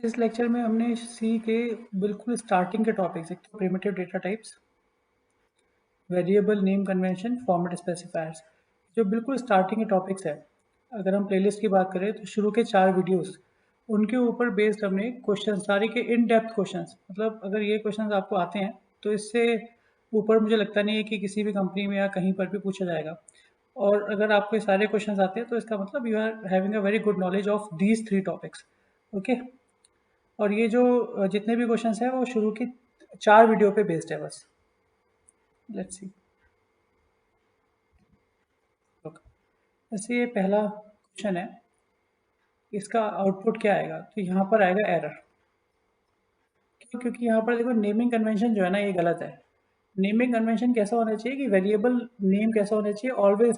इस लेक्चर में हमने सी के बिल्कुल स्टार्टिंग के टॉपिक्स, एक तो primitive data types, variable name convention, format specifiers, जो बिल्कुल स्टार्टिंग के टॉपिक्स है। अगर हम प्लेलिस्ट की बात करें तो शुरू के 4 वीडियोस उनके ऊपर बेस्ड हमने क्वेश्चन, सारे के इन डेप्थ क्वेश्चंस, मतलब अगर ये क्वेश्चंस आपको आते हैं तो इससे ऊपर मुझे लगता नहीं है कि किसी भी कंपनी में या कहीं पर भी पूछा जाएगा। और अगर आपको ये सारे क्वेश्चंस आते हैं तो इसका मतलब you are having a very good knowledge of these 3 topics. Okay, और ये जो जितने भी क्वेश्चंस हैं वो शुरू की 4 वीडियो पे बेस्ड है बस। Let's see. जैसे ये पहला क्वेश्चन है, इसका आउटपुट क्या आएगा? तो यहाँ पर आएगा एरर। क्यों? क्योंकि यहाँ पर देखो नेमिंग कन्वेंशन जो है ना, ये गलत है। नेमिंग कन्वेंशन कैसा होना चाहिए कि वेरिएबल नेम कैसा होना चाहिए? Always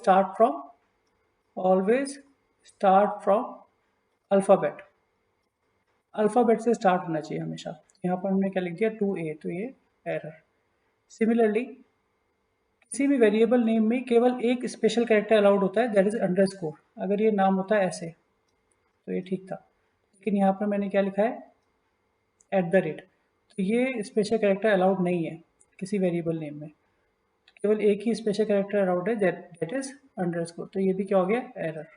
start from alphabet. Alphabet से स्टार्ट होना चाहिए हमेशा। यहाँ पर हमने क्या लिख दिया? 2a, तो ये एरर। सिमिलरली किसी भी वेरिएबल नेम में केवल एक स्पेशल कैरेक्टर अलाउड होता है, दैट इज अंडरस्कोर। अगर ये नाम होता है ऐसे तो ये ठीक था, लेकिन यहाँ पर मैंने क्या लिखा है? @। तो ये स्पेशल कैरेक्टर अलाउड नहीं है किसी वेरिएबल नेम में, केवल एक ही स्पेशल कैरेक्टर अलाउड है, दैट इज अंडरस्कोर। तो ये भी क्या हो गया? एरर।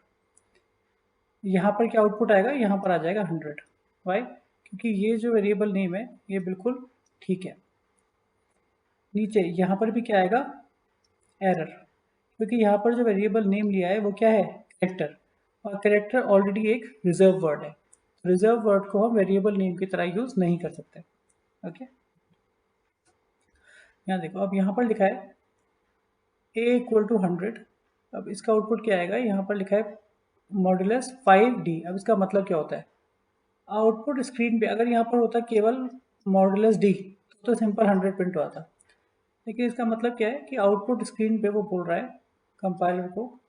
यहाँ पर क्या आउटपुट आएगा? यहाँ पर आ जाएगा 100। वाई? क्योंकि ये जो वेरिएबल नेम है ये बिल्कुल ठीक है। नीचे यहाँ पर भी क्या आएगा? एरर, क्योंकि यहाँ पर जो वेरिएबल नेम लिया है वो क्या है? कैरेक्टर, और कैरेक्टर ऑलरेडी एक रिजर्व वर्ड है। रिजर्व वर्ड को हम वेरिएबल नेम की तरह यूज नहीं कर सकते। ओके, यहाँ देखो, अब यहाँ पर लिखा है a इक्वल टू 100। अब इसका आउटपुट क्या आएगा? यहाँ पर लिखा है मॉडुलस 5d। अब इसका मतलब क्या होता है? आउटपुट स्क्रीन पे अगर यहाँ पर होता केवल मॉडुलस d तो सिंपल 100 प्रिंट हुआ था, लेकिन इसका मतलब क्या है कि आउटपुट स्क्रीन पे वो बोल रहा है कंपाइलर को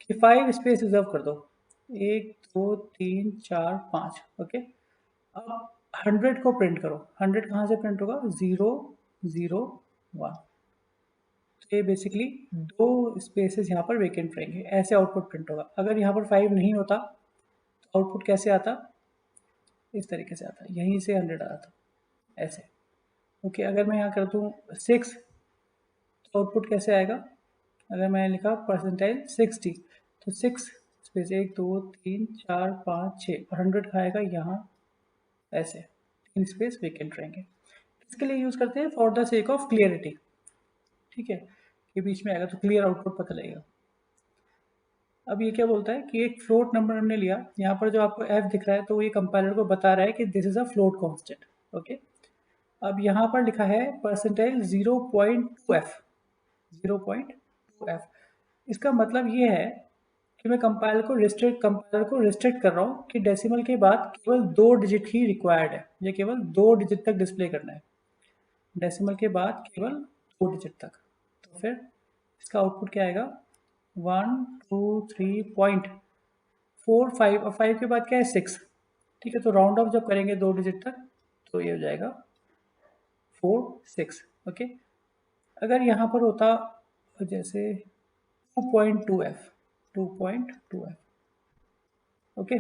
कि 5 स्पेस रिजर्व कर दो, 1 2 3 4 5। ओके, अब 100 को प्रिंट करो। 100 कहाँ से प्रिंट होगा? 0 0 1। तो ये बेसिकली 2 स्पेसेस यहाँ पर वेकेंट रहेंगे, ऐसे आउटपुट प्रिंट होगा। अगर यहाँ पर 5 नहीं होता तो आउटपुट कैसे आता? इस तरीके से आता, यहीं से 100 आ था ऐसे। ओके, अगर मैं यहाँ कर दूँ 6 तो आउटपुट कैसे आएगा? अगर मैंने लिखा परसेंटाइल 60 तो 6 स्पेस 1 2 3 4 5 6 और 100 का आएगा यहाँ ऐसे, 3 स्पेस वेकेंट रहेंगे। इसके लिए यूज़ करते हैं for the sake of clarity. ठीक है, ये बीच में आएगा तो क्लियर आउटपुट पता लगेगा। अब ये क्या बोलता है कि एक फ्लोट नंबर हमने लिया, यहाँ पर जो आपको f दिख रहा है तो ये कंपाइलर को बता रहा है कि this is a float constant. Okay, अब यहाँ पर लिखा है परसेंटाइल 0.2f। 0.2f, इसका मतलब ये है कि मैं कंपाइलर को रिस्ट्रिक्ट कर रहा हूँ कि डेसिमल के बाद केवल 2 डिजिट ही रिक्वायर्ड है, ये केवल 2 डिजिट तक डिस्प्ले करना है। डेसिमल के बाद केवल 2 डिजिट तक। तो फिर इसका आउटपुट क्या आएगा? 1 2 3.4 5, और 5 के बाद क्या है? 6। ठीक है, तो राउंड ऑफ जब करेंगे 2 डिजिट तक तो ये हो जाएगा 4 6। ओके, अगर यहाँ पर होता जैसे 2.2f, 2.2f। ओके,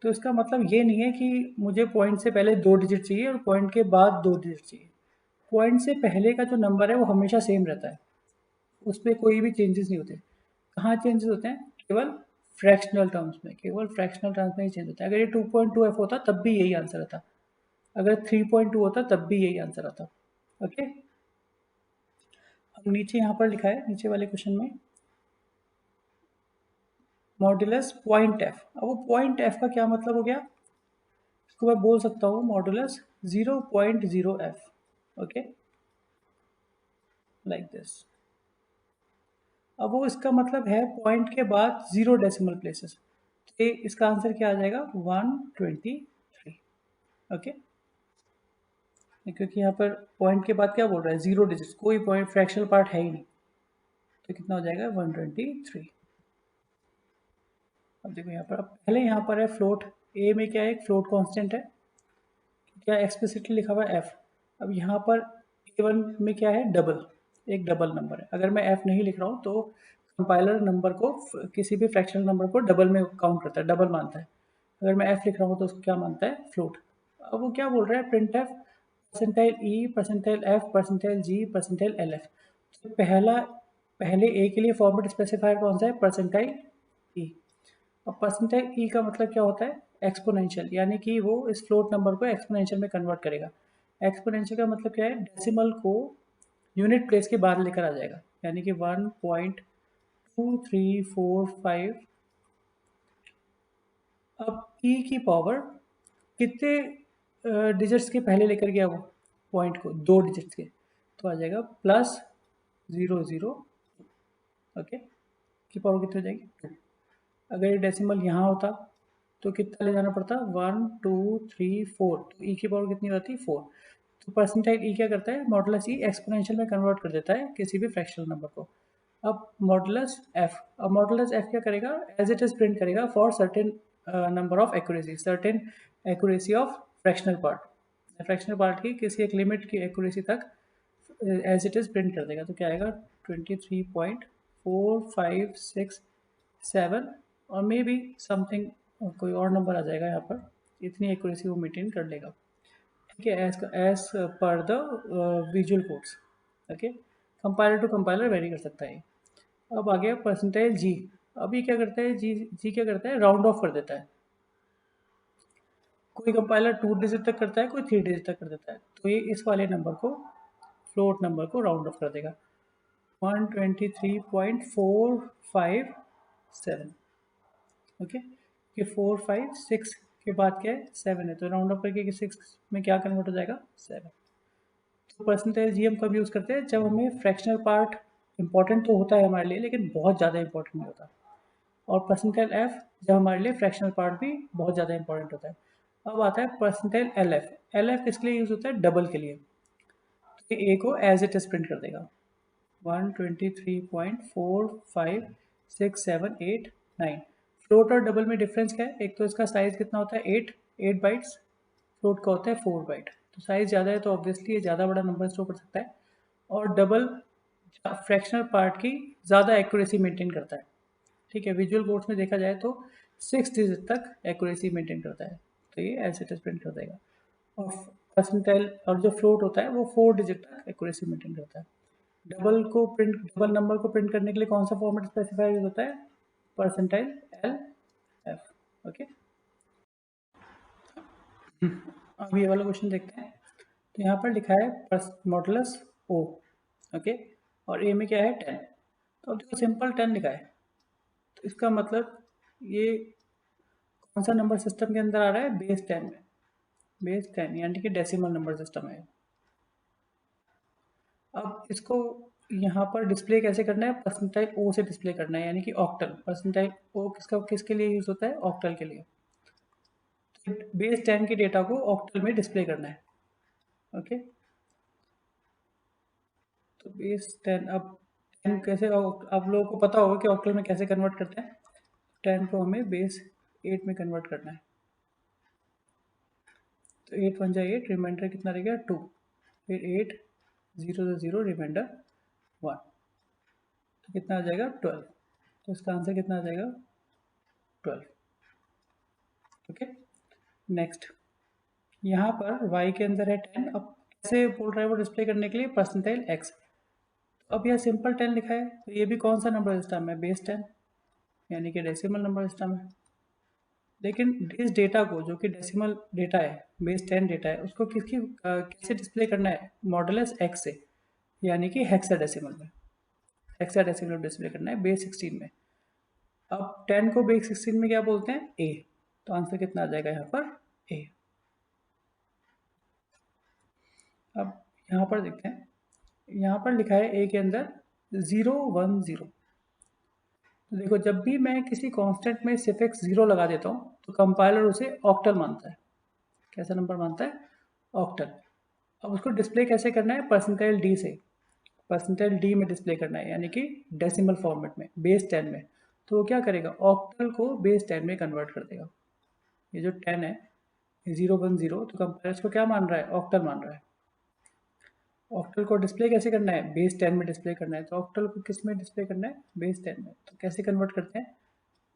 तो इसका मतलब ये नहीं है कि मुझे पॉइंट से पहले 2 डिजिट चाहिए और पॉइंट के बाद 2 डिजिट चाहिए। पॉइंट से पहले का जो नंबर है वो हमेशा सेम रहता है, उस पर कोई भी चेंजेस नहीं होते। कहाँ चेंजेस होते हैं? केवल फ्रैक्शनल टर्म्स में, केवल फ्रैक्शनल टर्म्स में ही चेंज होता है। अगर ये 2.2f होता तब भी यही आंसर आता, अगर 3.2 होता तब भी यही आंसर आता। ओके, अब नीचे यहाँ पर लिखा है, नीचे वाले क्वेश्चन में मॉड्यूलस पॉइंट एफ। अब वो पॉइंट एफ का क्या मतलब हो गया? इसको मैं बोल सकता हूँ modulus 0.0f। Okay, like this. अब वो इसका मतलब है पॉइंट के बाद 0 डेसिमल प्लेसेस, तो इसका आंसर क्या आ जाएगा? 123। ओके, क्योंकि यहाँ पर पॉइंट के बाद क्या बोल रहा है? 0 डिजिट, कोई पॉइंट फ्रैक्शनल पार्ट है ही नहीं, तो कितना हो जाएगा? 123। अब देखो यहाँ पर, अब पहले यहाँ पर है फ्लोट, ए में क्या है? एक फ्लोट कांस्टेंट है, क्या एक्सप्लिसिटली लिखा हुआ है एफ। अब यहाँ पर A1 में क्या है? डबल, एक डबल नंबर है। अगर मैं एफ नहीं लिख रहा हूँ तो कंपाइलर नंबर को, किसी भी फ्रैक्शनल नंबर को डबल में काउंट करता है, डबल मानता है। अगर मैं f लिख रहा हूँ तो उसको क्या मानता है, फ्लोट। अब वो क्या बोल रहा है, प्रिंट एफ परसेंटाइल ई परसेंटाइल एफ परसेंटाइल जी परसेंटाइल एल एफ। तो पहले ए के लिए फॉर्मेट स्पेसिफायर कौन सा है, परसेंटाइल ई। अब परसेंटाइल ई का मतलब क्या होता है, एक्सपोनेंशियल, यानी कि वो इस फ्लोट नंबर को एक्सपोनेंशियल में कन्वर्ट करेगा। एक्सपोनेंशियल का मतलब क्या है, डेसिमल को यूनिट प्लेस के बाद लेकर आ जाएगा, यानी कि 1.2345। अब ई की पावर कितने डिजिट्स के पहले लेकर गया वो पॉइंट को, 2 डिजिट्स के, तो आ जाएगा +00। ओके, की पावर कितनी हो जाएगी, 2। अगर ये डेसिमल यहाँ होता तो कितना ले जाना पड़ता, 1 2 3 4, तो ई की पावर कितनी होती, 4। तो परसेंटाइल ई क्या करता है, मॉडुलस ई एक्सपोनेंशियल में कन्वर्ट कर देता है किसी भी फ्रैक्शनल नंबर को। अब मॉडुलस एफ, अब मॉडुलस एफ क्या करेगा, एज इट इज प्रिंट करेगा for certain number of accuracy, certain accuracy of fractional part. Fractional part की किसी एक लिमिट की एक्यूरेसी तक एज इट इज प्रिंट कर देगा। तो क्या आएगा, 23.4567, और मे बी समथिंग कोई और नंबर आ जाएगा यहाँ पर, इतनी एक्यूरेसी वो मेंटेन कर लेगा। ठीक है, as per the visual codes. Okay, compiler to compiler vary कर सकता है। अब आ गया परसेंटाइल जी। अब ये क्या करता है, जी क्या करता है, राउंड ऑफ कर देता है। कोई कंपाइलर 2 डिजिट तक करता है, कोई 3 डिजिट तक कर देता है। तो ये इस वाले नंबर को, फ्लोट नंबर को राउंड ऑफ कर देगा, 123.457। ओके, कि 4 5 6 के बाद क्या है, 7 है, तो राउंड ऑफ करके 6 में क्या कन्वर्ट हो जाएगा, 7। तो परसेंटेज जी हम कब यूज़ करते हैं, जब हमें फ्रैक्शनल पार्ट इंपॉर्टेंट तो होता है हमारे लिए, लेकिन बहुत ज़्यादा इंपॉर्टेंट नहीं होता। और परसेंटाइल एफ जब हमारे लिए फ्रैक्शनल पार्ट भी बहुत ज़्यादा इंपॉर्टेंट होता है। अब आता है percentile L F. L F किसके लिए यूज़ होता है, डबल के लिए। तो ए को एज इट इज प्रिंट कर देगा, 123.456789। फ्लोट और डबल में डिफरेंस क्या है, एक तो इसका साइज़ कितना होता है, 8 बाइट्स, फ्लोट का होता है 4 बाइट। तो साइज़ ज़्यादा है तो ऑब्वियसली ये ज़्यादा बड़ा नंबर स्टोर कर सकता है। और डबल फ्रैक्शनल पार्ट की ज़्यादा एक्यूरेसी मेंटेन करता है। ठीक है, विजुअल कोड्स में देखा जाए तो 6 डिजिट तक एक्यूरेसी मेंटेन करता है, तो ये ऐसे टेस्ट प्रिंट कर देगा। और परसेंटाइल और जो फ्लोट होता है वो 4 डिजिट तक एक्यूरेसी मेंटेन करता है। डबल नंबर को प्रिंट करने के लिए कौन सा फॉर्मेट स्पेसिफाई यूज होता है, परसेंटाइल एल एफ। ओके, अब ये वाला क्वेश्चन देखते हैं। तो यहाँ पर लिखा है मॉडुलस ओ। ओके, और ए में क्या है, 10। तो अब देखो सिंपल 10 लिखा है, तो इसका मतलब ये कौन सा नंबर सिस्टम के अंदर आ रहा है, बेस 10 में। बेस 10 यानी कि डेसिमल नंबर सिस्टम है। अब इसको यहाँ पर डिस्प्ले कैसे करना है, परसेंटाइल ओ से डिस्प्ले करना है, यानी कि ऑक्टल। परसेंटाइल ओ किसके लिए यूज होता है, ऑक्टल के लिए। तो बेस 10 के डेटा को ऑक्टल में डिस्प्ले करना है। ओके, तो बेस 10, अब 10 कैसे, आप लोगों को पता होगा कि ऑक्टल में कैसे कन्वर्ट करते हैं। 10 को हमें बेस 8 में कन्वर्ट करना है। तो 8 1 8, रिमाइंडर कितना रहेगा, 2। फिर 8 0 0, रिमाइंडर 1, तो कितना आ जाएगा, 12। तो इसका आंसर कितना आ जाएगा, 12। ओके, नेक्स्ट, यहाँ पर y के अंदर है 10। अब कैसे बोल रहा है वो डिस्प्ले करने के लिए, परसेंटाइल x। अब यह सिंपल 10 लिखा है, तो ये भी कौन सा नंबर सिस्टम है, बेस 10, यानी कि डेसिमल नंबर सिस्टम है। लेकिन इस डेटा को, जो कि डेसिमल डेटा है, बेस 10 डेटा है, उसको कैसे डिस्प्ले करना है, मॉडुलस x से, यानी कि हेक्साडेसिमल में। हेक्साडेसिमल डिस्प्ले करना है बेस 16 में। अब 10 को बेस 16 में क्या बोलते हैं, a। तो आंसर कितना आ जाएगा यहाँ पर, a। अब यहाँ पर देखते हैं, यहाँ पर लिखा है a के अंदर 0 1 0। तो देखो, जब भी मैं किसी कांस्टेंट में सिफिक्स 0 लगा देता हूँ तो कंपाइलर उसे ऑक्टल मानता है। कैसा नंबर मानता है, ऑक्टल। अब उसको डिस्प्ले कैसे करना है, परसेंटाइल डी से। परसेंटाइल डी में डिस्प्ले करना है, यानी कि डेसिमल फॉर्मेट में, बेस 10 में। तो वो क्या करेगा, ऑक्टल को बेस 10 में कन्वर्ट कर देगा। ये जो 10 है, 0 1 0, तो कंपाइलर इसको क्या मान रहा है, ऑक्टल मान रहा है। ऑक्टल को डिस्प्ले कैसे करना है, बेस 10 में डिस्प्ले करना है। तो ऑक्टल को किस में डिस्प्ले करना है, बेस 10 में। तो कैसे कन्वर्ट करते हैं,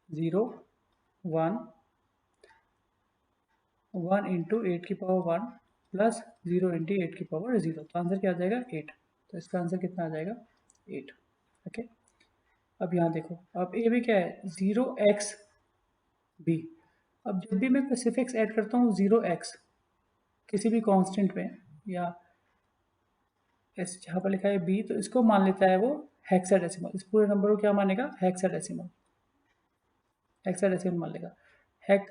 0 1 1 इंटू 8 की पावर 1 प्लस 0 इंटू 8 की पावर 0, तो आंसर क्या आ जाएगा 8। तो इसका आंसर कितना आ जाएगा 8। ओके, अब यहाँ देखो, अब ए में क्या है 0x b। अब जब भी मैं स्पेसिफिक्स ऐड करता हूँ 0x किसी भी कांस्टेंट में, या इस जहाँ पर लिखा है b, तो इसको मान लेता है वो हेक्साडेसिमल। इस पूरे नंबर को क्या मानेगा हेक्साडेसिमल, हेक्साडेसिमल मान लेगा।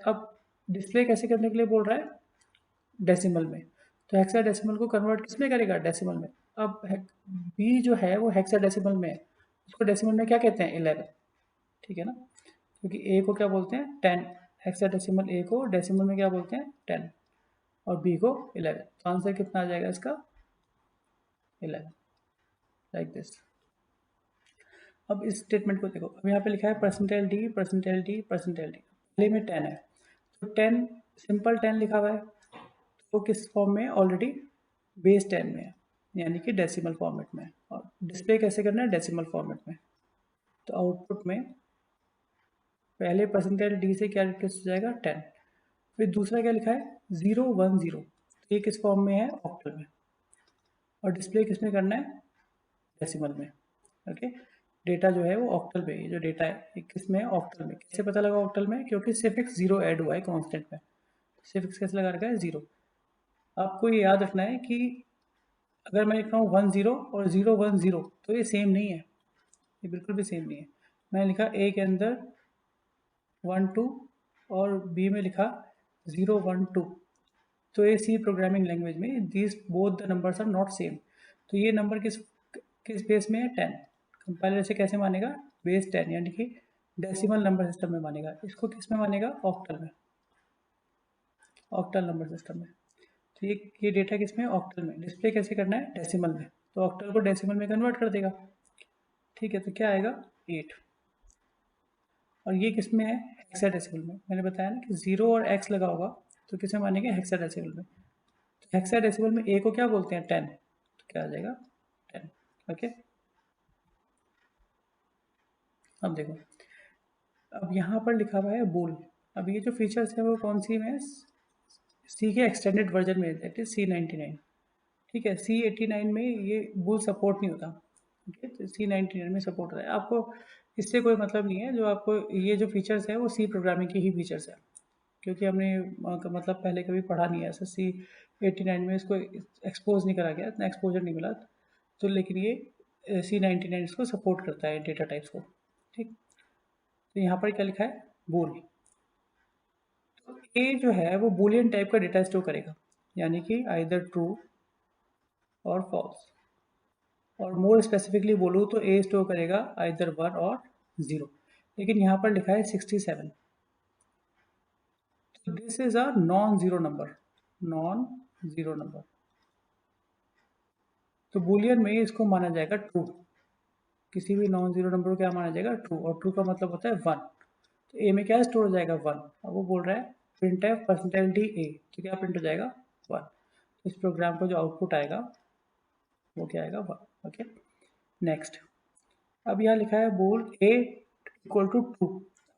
अब डिस्प्ले कैसे करने के लिए बोल रहा है डेसिमल में, तो हेक्साडेसिमल को कन्वर्ट किस में करेगा डेसिमल में। अब बी जो है वो हेक्साडेसिमल में है, उसको डेसिमल में क्या कहते हैं 11, ठीक है ना, क्योंकि ए को क्या बोलते हैं 10, हेक्साडेसिमल ए को डेसिमल में क्या बोलते हैं 10 और बी को 11। तो आंसर कितना आ जाएगा इसका 11, लाइक दिस। अब इस स्टेटमेंट को देखो, अब यहाँ पे लिखा है percentile D percentile D percentile D, पहले में 10 है, तो 10 सिंपल 10 लिखा हुआ है, तो किस फॉर्म में ऑलरेडी बेस 10 में है, यानी कि डेसिमल फॉर्मेट में। और डिस्प्ले कैसे करना है डेसिमल फॉर्मेट में, तो आउटपुट में पहले परसेंटाइल डी से क्या रिप्लेस हो जाएगा 10, फिर दूसरा क्या लिखा है 010, तो ये किस फॉर्म में है ऑक्टल में, और डिस्प्ले किस में करना है डेसिमल में। ओके, डेटा जो है वो ऑक्टल में, ये जो डेटा है ये किस में है ऑक्टल में। कैसे पता लगा ऑक्टल में, क्योंकि सिफिक्स 0 ऐड हुआ है कॉन्स्टेंट में, सिफिक्स कैसे लगा रखा है 0। आपको ये याद रखना है कि अगर मैं लिख रहा हूँ 10 और 010, तो ये सेम नहीं है, ये बिल्कुल भी सेम नहीं है। मैंने लिखा ए के अंदर 12 और बी में लिखा 012, तो ये सी प्रोग्रामिंग लैंग्वेज में these both the numbers are not same. तो ये नंबर किस किस बेस में है 10, कंपाइलर इसे कैसे मानेगा बेस 10, यानी कि डेसिमल नंबर सिस्टम में मानेगा। इसको किस में मानेगा ऑक्टल में, ऑक्टल नंबर सिस्टम में। तो ये डेटा किस में ऑक्टल में, डिस्प्ले कैसे करना है डेसिमल में, तो ऑक्टल को डेसिमल में कन्वर्ट कर देगा। ठीक है, तो क्या आएगा 8, और ये किस में है हेक्साडेसिमल में। मैंने बताया ना कि 0 और x लगा होगा तो किसे मानेंगे हेक्साडेसिमल में, तो हेक्साडेसिमल में a को क्या बोलते हैं 10, तो क्या आ जाएगा 10। ओके, अब देखो, अब यहाँ पर लिखा हुआ है बूल। अब ये जो फीचर्स है वो कौन सी में, सी के एक्सटेंडेड वर्जन में, दैट इज C99। ठीक है, C89 में ये बूल सपोर्ट नहीं होता, ठीक है, तो C99 में सपोर्ट होता है। आपको इससे कोई मतलब नहीं है, जो आपको ये जो फीचर्स है वो सी प्रोग्रामिंग की ही फीचर्स है, क्योंकि हमने मतलब पहले कभी पढ़ा नहीं है ऐसा। C89 में इसको एक्सपोज नहीं करा गया, इतना एक्सपोजर नहीं मिला, तो लेकिन ये C99 इसको सपोर्ट करता है डेटा टाइप्स को। ठीक, तो यहाँ पर क्या लिखा है बूल, तो ए जो है वो बूलियन टाइप का डेटा स्टोर करेगा, यानी कि आइदर ट्रू और फॉल्स, और मोर स्पेसिफिकली बोलूँ तो ए स्टोर करेगा आइदर 1 और 0, लेकिन यहाँ पर लिखा है 67, तो this is a non zero number, non zero number, तो बूलियन में इसको माना जाएगा ट्रू। किसी भी नॉन जीरो नंबर को क्या माना जाएगा ट्रू, और ट्रू का मतलब होता है 1, तो ए में क्या स्टोर हो जाएगा 1। अब वो बोल रहा है प्रिंट एफ परसेंटाइल डी ए, तो क्या प्रिंट हो जाएगा 1, तो इस प्रोग्राम को जो आउटपुट आएगा वो क्या आएगा 1। ओके, नेक्स्ट, अब यहाँ लिखा है बोल ए इक्वल टू ट्रू।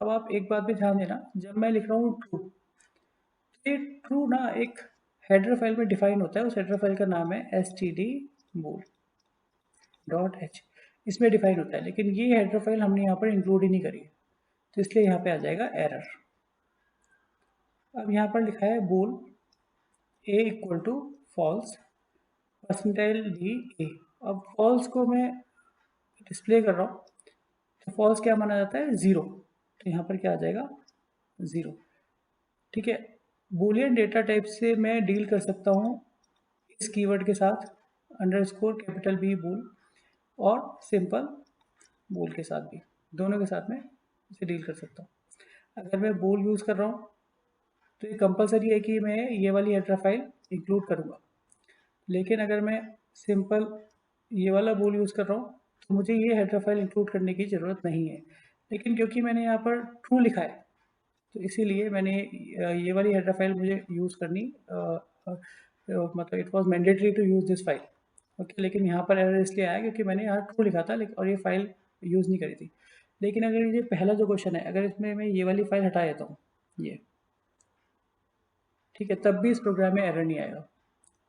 अब आप एक बात भी ध्यान देना, जब मैं लिख रहा हूँ ट्रू, तो ये ट्रू ना एक हेडर फाइल में डिफाइन होता है, उस हेडर फाइल का नाम है std bool .h, इसमें डिफाइन होता है, लेकिन ये हेडर फाइल हमने यहाँ पर इंक्लूड ही नहीं करी है, तो इसलिए यहाँ पे आ जाएगा एरर। अब यहाँ पर लिखा है बोल a equal to false percentile D A. अब फॉल्स को मैं डिस्प्ले कर रहा हूँ, तो फॉल्स क्या माना जाता है 0, तो यहाँ पर क्या आ जाएगा 0। ठीक है, बूलियन डेटा टाइप से मैं डील कर सकता हूँ इस कीवर्ड के साथ अंडरस्कोर कैपिटल बी बूल, और सिंपल बूल के साथ भी, दोनों के साथ में इसे डील कर सकता हूँ। अगर मैं बूल यूज़ कर रहा हूँ तो ये कंपलसरी है कि मैं ये वाली हेडर फाइल इंक्लूड करूँगा, लेकिन अगर मैं सिंपल ये वाला बूल यूज़ कर रहा हूँ तो मुझे ये हेडर फाइल इंक्लूड करने की ज़रूरत नहीं है। लेकिन क्योंकि मैंने यहाँ पर ट्रू लिखा है, तो इसीलिए मैंने ये वाली हेडर फाइल मुझे यूज़ करनी, मतलब it was mandatory to use this file. Okay, लेकिन यहाँ पर एरर इसलिए आया क्योंकि मैंने यहाँ ट्रू लिखा था, लेकिन और ये फाइल यूज़ नहीं करी थी। लेकिन अगर ये पहला जो क्वेश्चन है, अगर इसमें मैं ये वाली फाइल हटा देता हूँ ये, ठीक है, तब भी इस प्रोग्राम में एरर नहीं आएगा,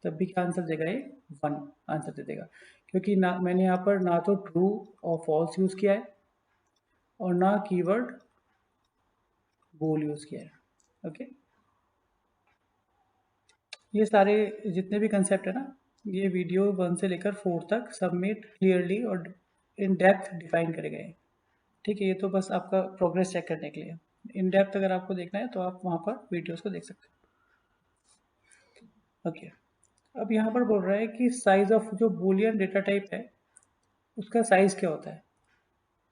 तब भी क्या आंसर देगा ये 1 आंसर दे देगा, क्योंकि ना मैंने यहाँ पर ना तो ट्रू और फॉल्स यूज़ किया है और ना कीवर्ड बूल यूज़ किया है। ओके, ये सारे जितने भी कंसेप्ट है ना, ये वीडियो 1 से लेकर 4 तक सबमिट क्लियरली और इन डेप्थ डिफाइन करे गए हैं। ठीक है, ये तो बस आपका प्रोग्रेस चेक करने के लिए। इन डेप्थ अगर आपको देखना है तो आप वहाँ पर वीडियोस को देख सकते हैं। ओके, अब यहाँ पर बोल रहा है कि साइज ऑफ जो बूलियन डेटा टाइप है उसका साइज क्या होता है।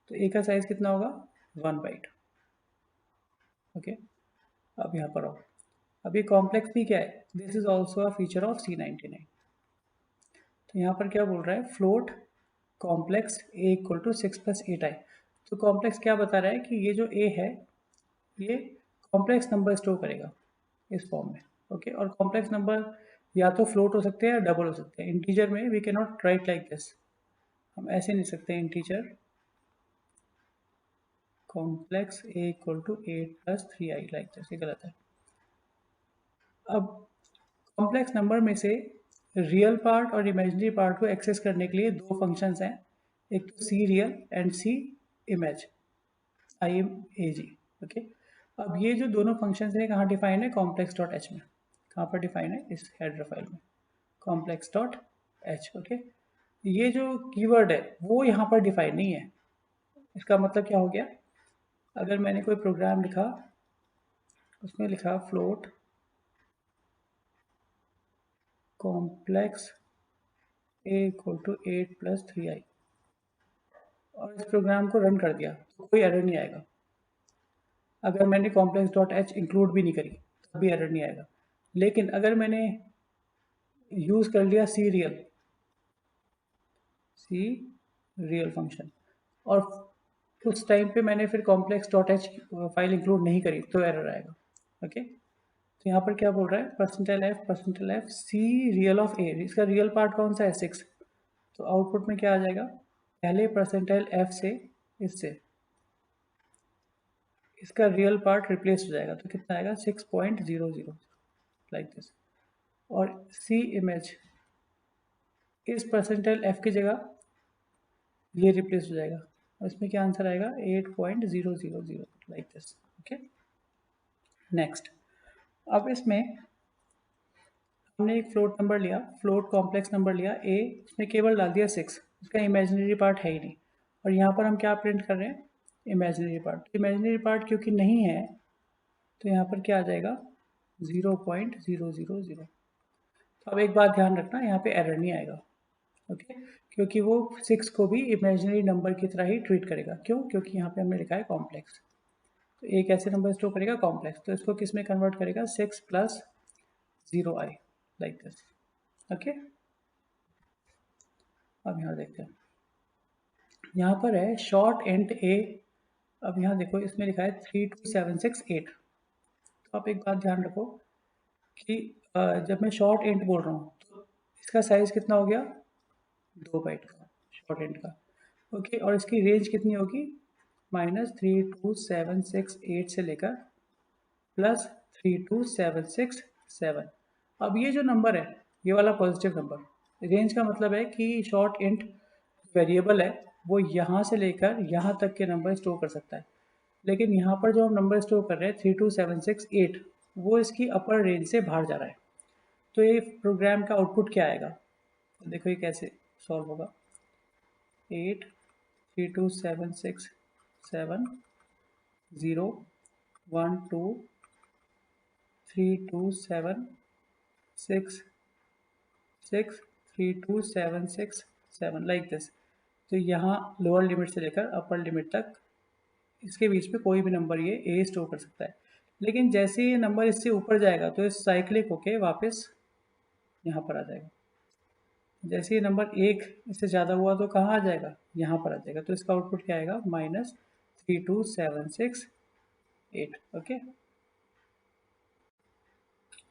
तो ए का साइज कितना होगा, 1 बाइट। ओके, अब यहाँ पर आओ, अब ये कॉम्प्लेक्स भी क्या है, this is also a feature of C99। तो यहाँ पर क्या बोल रहा है, float complex a equal to 6+8i। तो कॉम्प्लेक्स क्या बता रहा है कि ये जो ए है ये कॉम्प्लेक्स नंबर स्टोर करेगा इस फॉर्म में। ओके, और कॉम्प्लेक्स नंबर या तो फ्लोट हो सकते हैं या डबल हो सकते हैं। इंटीजर में we cannot write like this, हम ऐसे नहीं सकते integer complex a equal to 8+3i like this, ये गलत है। अब कॉम्प्लेक्स नंबर में से रियल पार्ट और इमेजिनरी पार्ट को एक्सेस करने के लिए दो फंक्शंस हैं, एक तो c real and c image, IMAG। Okay, अब ये जो दोनों फंक्शंस हैं कहाँ डिफाइन है, कॉम्प्लेक्स डॉट एच में। कहाँ पर डिफाइन है, इस हेडर फाइल में, कॉम्प्लेक्स डॉट एच। ओके, ये जो कीवर्ड है वो यहाँ पर डिफाइन नहीं है। इसका मतलब क्या हो गया, अगर मैंने कोई प्रोग्राम लिखा, उसमें लिखा float complex a equal to 8+3i और इस प्रोग्राम को रन कर दिया तो कोई एरर नहीं आएगा। अगर मैंने कॉम्प्लेक्स डॉट एच इंक्लूड भी नहीं करी तब भी एरर नहीं आएगा। लेकिन अगर मैंने यूज़ कर लिया सी रियल फंक्शन और उस टाइम पे मैंने फिर complex dot H file include नहीं करी तो एरर आएगा। ओके, तो यहाँ पर क्या बोल रहा है, %f सी रियल ऑफ ए, इसका रियल पार्ट कौन सा है, 6। तो आउटपुट में क्या आ जाएगा, पहले %f से इससे इसका रियल पार्ट रिप्लेस हो जाएगा, तो कितना आएगा 6.00 लाइक दिस। और सी इमेज इस %f की जगह ये रिप्लेस हो जाएगा और इसमें क्या आंसर आएगा 8.000 लाइक दिस। ओके, नेक्स्ट, अब इसमें हमने एक फ्लोट नंबर लिया, फ्लोट कॉम्प्लेक्स नंबर लिया ए, इसमें केवल डाल दिया 6, इसका इमेजिनरी पार्ट है ही नहीं। और यहाँ पर हम क्या प्रिंट कर रहे हैं, इमेजिनरी पार्ट। इमेजिनरी पार्ट क्योंकि नहीं है तो यहाँ पर क्या आ जाएगा 0.000। तो अब एक बात ध्यान रखना, यहाँ पे एरर नहीं आएगा। ओके, क्योंकि वो 6 को भी इमेजिनरी नंबर की तरह ही ट्रीट करेगा। क्यों, क्योंकि यहाँ पे हमने लिखा है कॉम्प्लेक्स। तो एक ऐसे नंबर स्टोर करेगा कॉम्प्लेक्स, तो इसको किस में कन्वर्ट करेगा, 6+0i लाइक दिस। ओके, अब यहाँ देखते हैं, यहाँ पर है शॉर्ट एंड ए। अब यहाँ देखो इसमें लिखा है 32768। तो आप एक बात ध्यान रखो कि जब मैं शॉर्ट एंड बोल रहा हूँ तो इसका साइज कितना हो गया, 2 बाइट का शॉर्ट एंड का। ओके, और इसकी रेंज कितनी होगी, -32768 से लेकर +32767। अब ये जो नंबर है ये वाला पॉजिटिव नंबर, रेंज का मतलब है कि शॉर्ट इंट वेरिएबल है वो यहाँ से लेकर यहाँ तक के नंबर स्टोर कर सकता है। लेकिन यहाँ पर जो हम नंबर स्टोर कर रहे हैं 32768 वो इसकी अपर रेंज से बाहर जा रहा है। तो ये प्रोग्राम का आउटपुट क्या आएगा, तो देखो ये कैसे सॉल्व होगा, 8 32760123276632767 लाइक दिस। तो यहाँ लोअर लिमिट से लेकर अपर लिमिट तक इसके बीच में कोई भी नंबर ये ए स्टोर कर सकता है। लेकिन जैसे ये नंबर इससे ऊपर जाएगा तो इस साइक्लिक होके वापस यहाँ पर आ जाएगा। जैसे ये नंबर एक इससे ज़्यादा हुआ तो कहाँ आ जाएगा, यहाँ पर आ जाएगा। तो इसका आउटपुट क्या आएगा, -32768। ओके,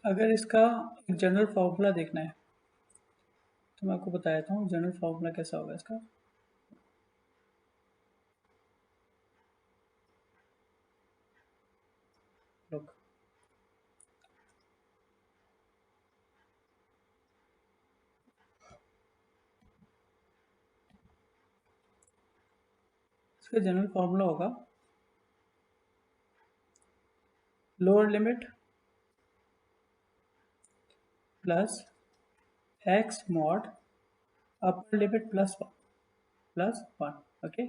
अगर इसका एक जनरल फार्मूला देखना है तो मैं आपको बता देता हूँ जनरल फार्मूला कैसा होगा इसका। लुक, इसका जनरल फॉर्मूला होगा lower limit plus x mod upper limit plus one. Okay,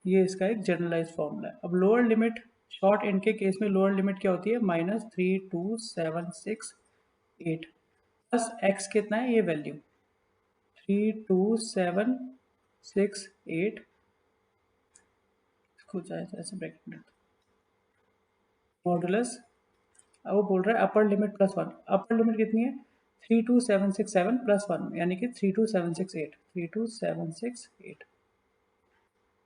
ये इसका एक जनरलाइज फॉर्मूला है। अब लोअर लिमिट, शॉर्ट एंड के केस में लोअर लिमिट क्या होती है, -3276 प्लस एक्स कितना है, ये वैल्यू 3276 इसको चाहे तो ऐसे ब्रैकेट में मॉडुलस। अब वो बोल रहा है upper limit plus one. Upper limit कितनी है, 32767 प्लस वन, यानी कि 32768।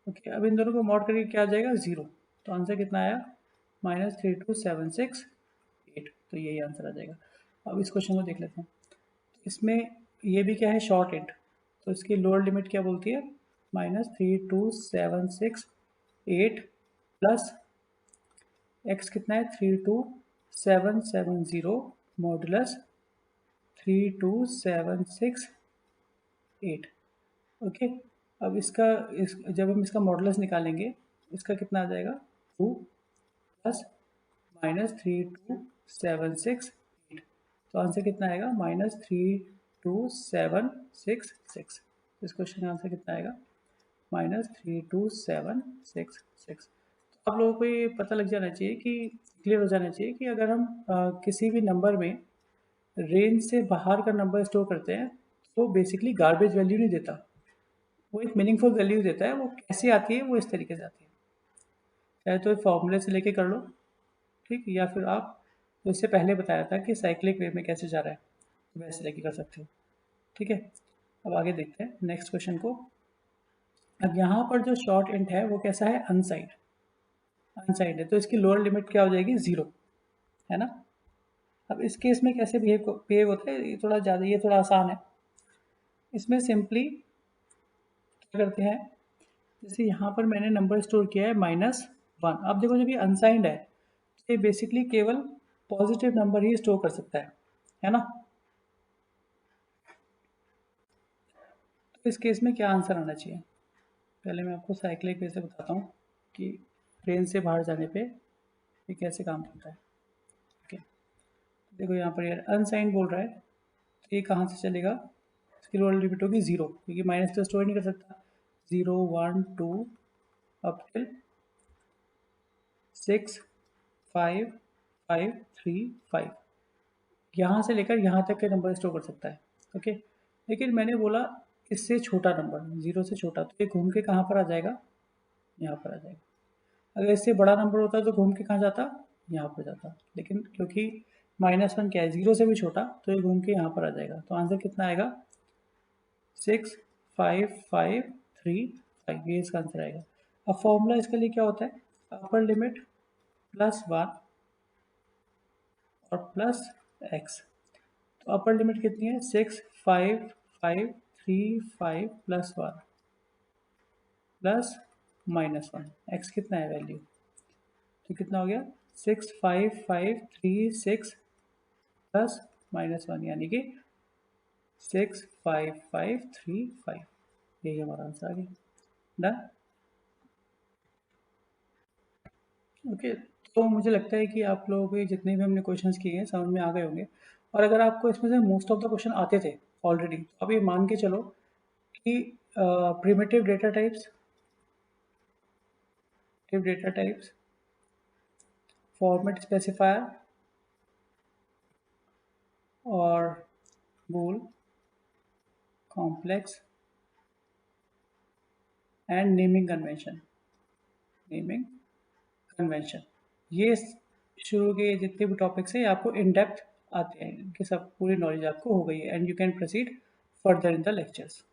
ओके, अब इन दोनों को मॉड करके क्या आ जाएगा, जीरो। तो आंसर कितना आया, -32768। तो यही आंसर आ जाएगा। अब इस क्वेश्चन को देख लेते हैं। इसमें ये भी क्या है, शॉर्ट एंड, तो इसकी लोअर लिमिट क्या बोलती है, -32768 प्लस एक्स कितना है, 32770 मॉडुलस 32768। ओके, अब जब हम इसका मॉडुलस निकालेंगे, इसका कितना आ जाएगा, 2 प्लस -3276। तो आंसर कितना आएगा, -32766। इस क्वेश्चन का आंसर कितना आएगा, -32766। तो आप लोगों को ये पता लग जाना चाहिए कि, क्लियर हो जाना चाहिए कि अगर हम किसी भी नंबर में रेंज से बाहर का नंबर स्टोर करते हैं तो बेसिकली गार्बेज वैल्यू नहीं देता, वो एक मीनिंगफुल वैल्यू देता है। वो कैसे आती है, वो इस तरीके से आती है, चाहे तो फॉर्मूले से लेके कर लो, ठीक, या फिर आप जो इससे पहले बताया था कि साइक्लिक वे में कैसे जा रहा है, तो वैसे लेके कर सकते हो। ठीक है, अब आगे देखते हैं नेक्स्ट क्वेश्चन को। अब यहाँ पर जो शॉर्ट इंट है वो कैसा है, अनसाइड है, तो इसकी लोअर लिमिट क्या हो जाएगी, जीरो, है ना। अब इस केस में कैसे बिहेव होता है, ये थोड़ा ज़्यादा, ये थोड़ा आसान है। इसमें सिंपली क्या करते हैं, जैसे यहाँ पर मैंने नंबर स्टोर किया है -1। अब देखो जब ये अनसाइंड है तो ये बेसिकली केवल पॉजिटिव नंबर ही स्टोर कर सकता है ना। तो इस केस में क्या आंसर आना चाहिए, पहले मैं आपको साइक्लिक वे से बताता हूँ कि रेंज से बाहर जाने पे ये कैसे काम करता है। ओके, देखो यहाँ पर यार अनसाइंड बोल रहा है, तो ये कहाँ से चलेगा, इसकी लोअर लिमिट होगी जीरो, क्योंकि माइनस तो स्टोर नहीं कर सकता। 0 1 2 अप टिल 6 5 5 3 5, यहाँ से लेकर यहाँ तक के नंबर स्टोर कर सकता है। ओके, लेकिन मैंने बोला इससे छोटा नंबर, जीरो से छोटा, तो ये घूम के कहाँ पर आ जाएगा, यहाँ पर आ जाएगा। अगर इससे बड़ा नंबर होता तो घूम के कहाँ जाता, यहाँ पर जाता, लेकिन क्योंकि -1 क्या है, जीरो से भी छोटा, तो ये घूम के यहाँ पर आ जाएगा। तो आंसर कितना आएगा, 6 5 5 3 5, ये इसका आंसर आएगा। अब फॉर्मूला इसके लिए क्या होता है, अपर लिमिट +1 और प्लस एक्स। तो अपर लिमिट कितनी है, 6 5 5 3 5 प्लस 1 प्लस -1, एक्स कितना है वैल्यू, तो कितना हो गया, 6 5 5 3 6 प्लस -1, यानी कि 6 5 5 3 5, यही हमारा आंसर आ गया। डन। ओके, तो मुझे लगता है कि आप लोगों के जितने भी हमने क्वेश्चंस किए हैं समझ में आ गए होंगे। और अगर आपको इसमें से मोस्ट ऑफ द क्वेश्चन आते थे ऑलरेडी, तो आप ये मान के चलो कि primitive data types, format specifier और बूल, कॉम्प्लेक्स एंड नेमिंग कन्वेंशन, ये शुरू के जितने भी टॉपिक्स हैं आपको इन डेप्थ आते हैं, इनकी सब पूरी नॉलेज आपको हो गई है, and you can proceed further in the lectures.